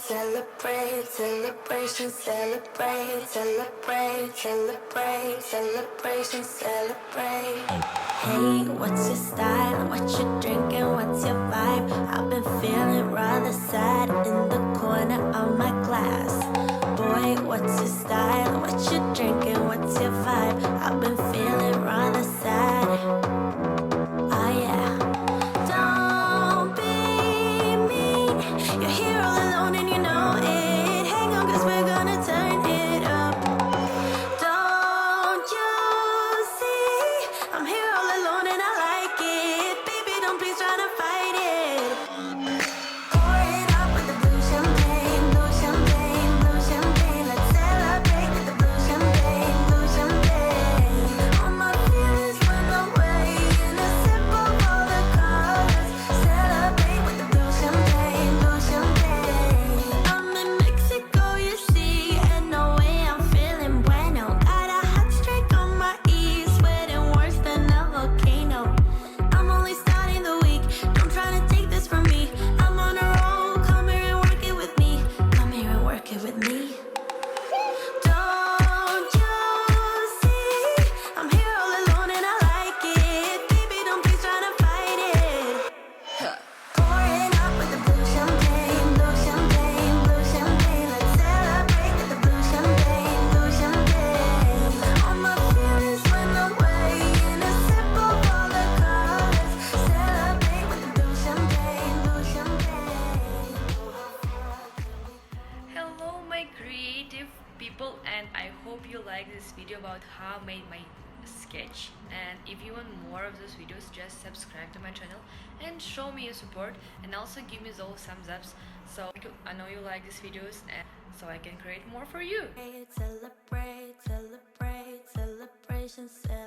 celebrate, celebration, celebrate, celebrate, celebrate, celebration, celebrate. Hey, what's your style? What you drinking? What's your vibe? I've been feeling rather sad in the corner of my glass. Boy, what's your style? What you drinking? What's your vibe? I've been feeling rather sad. Oh yeah. Don't be mean. You're here all alone and you know it. Hang on, 'cause we're gonna turn it up. Don't you see? I'm here all alone and I like it. Baby, don't please try to fight it. Pour it up with the blue champagne, blue champagne, blue champagne. Let's celebrate with the blue champagne, blue champagne. All my feelings went away in a sip of all the colors. Celebrate with the blue champagne, blue champagne. I'm in Mexico, you see, and no way I'm feeling bueno. Got a hot streak on my ears, sweating worse than a volcano. I'm only starting the week, don't try to take this from me. I'm on a roll, come here and work it with me. Come here and work it with me. Don't you see? I'm here all alone and I like it. Baby, don't please try to fight it. Pour it up with the blue champagne, blue champagne, blue champagne. Let's celebrate with the blue champagne, blue champagne. All my feelings went away in a sip of all the colors. Celebrate with the blue champagne, blue champagne. Hello my creative people, and I hope you like this video about how I made my sketch. And if you want more of those videos, just subscribe to my channel and show me your support, and also give me those thumbs ups so I know you like these videos and so I can create more for you. Celebrate, celebrate, celebration, celebrate.